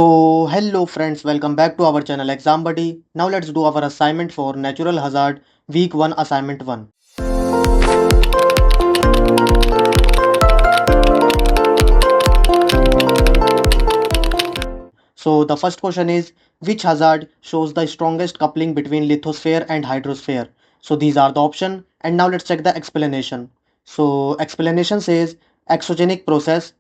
Hello friends, welcome back to our channel Exam Buddy. Now let's do our assignment for Natural Hazard Week 1 Assignment 1. So the first question is, which hazard shows the strongest coupling between lithosphere and hydrosphere? So these are the option, and now let's check the explanation. So explanation says exogenic process,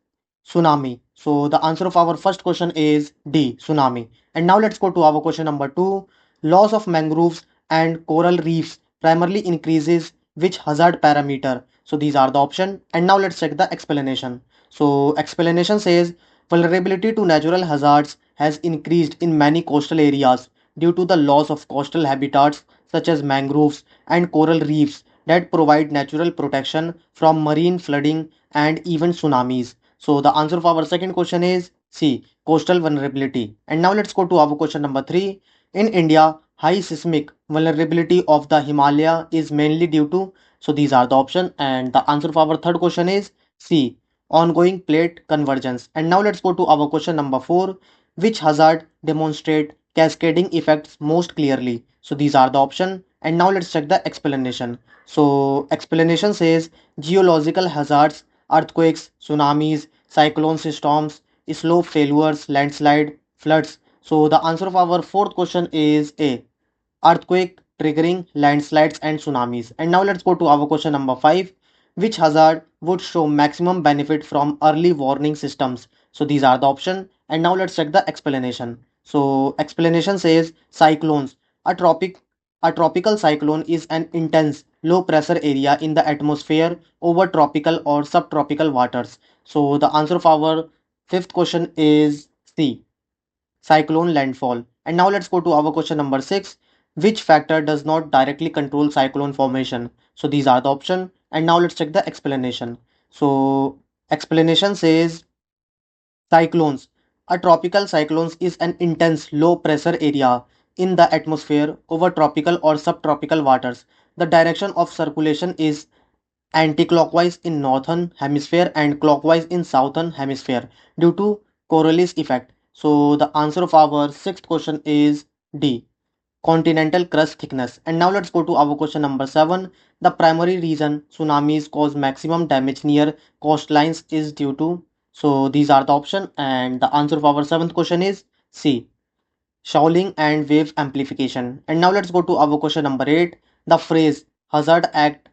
tsunami. So the answer of our first question is D, tsunami. And now let's go to our question number 2. Loss of mangroves and coral reefs primarily increases which hazard parameter? So these are the option, and now let's check the explanation. So explanation says vulnerability to natural hazards has increased in many coastal areas due to the loss of coastal habitats such as mangroves and coral reefs that provide natural protection from marine flooding and even tsunamis. So the answer for our second question is C, coastal vulnerability. And now let's go to our question number 3. In India, high seismic vulnerability of the Himalaya is mainly due to, so these are the option, and the answer for our third question is C, ongoing plate convergence. And now let's go to our question number 4. Which hazard demonstrate cascading effects most clearly? So these are the option, and now let's check the explanation. So explanation says geological hazards, earthquakes, tsunamis, cyclones, storms, slope failures, landslide, floods. So the answer of our fourth question is A, earthquake triggering landslides and tsunamis. And now let's go to our question number 5. Which hazard would show maximum benefit from early warning systems? So these are the option, and now let's check the explanation. So explanation says cyclones. A tropic a tropical cyclone is an intense low pressure area in the atmosphere over tropical or subtropical waters. So the answer of our fifth question is C, cyclone landfall. And now let's go to our question number 6. Which factor does not directly control cyclone formation? So these are the option, and now let's check the explanation. So explanation says cyclones. A tropical cyclone is an intense low pressure area in the atmosphere over tropical or subtropical waters. The direction of circulation is anti-clockwise in northern hemisphere and clockwise in southern hemisphere due to Coriolis effect. So the answer of our sixth question is D, continental crust thickness. And now let's go to our question number 7. The primary reason tsunamis cause maximum damage near coastlines is due to, so these are the option, and the answer of our seventh question is C, shoaling and wave amplification. And now let's go to our question number 8. The phrase hazard act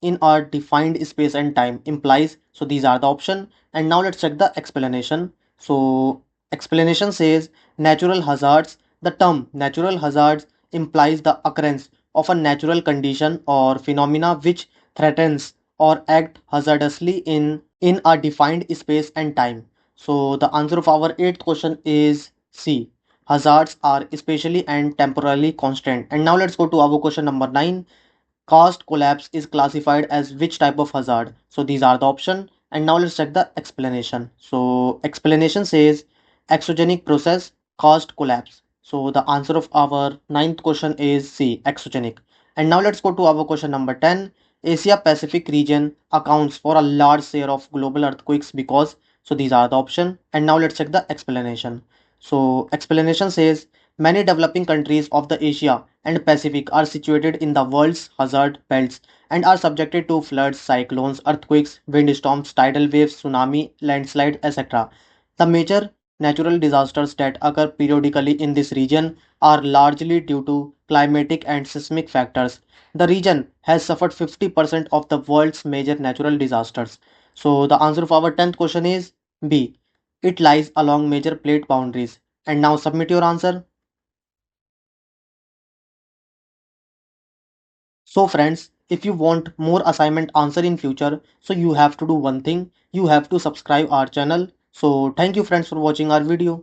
in a defined space and time implies, so these are the option, and now let's check the explanation. So explanation says natural hazards, the term natural hazards implies the occurrence of a natural condition or phenomena which threatens or act hazardously in a defined space and time. So the answer of our eighth question is C, hazards are spatially and temporally constant. And now let's go to our question number 9. Cast collapse is classified as which type of hazard? So these are the option, and now let's check the explanation. So explanation says exogenic process cast collapse. So the answer of our ninth question is C, exogenic. And now let's go to our question number 10. Asia Pacific region accounts for a large share of global earthquakes because, so these are the option, and now let's check the explanation. So explanation says many developing countries of the Asia and Pacific are situated in the world's hazard belts and are subjected to floods, cyclones, earthquakes, windstorms, tidal waves, tsunami, landslide, etc. The major natural disasters that occur periodically in this region are largely due to climatic and seismic factors. The region has suffered 50% of the world's major natural disasters. So the answer of our 10th question is B. It lies along major plate boundaries. And now submit your answer. So friends, if you want more assignment answer in future, so you have to do one thing, you have to subscribe our channel. So thank you friends for watching our video.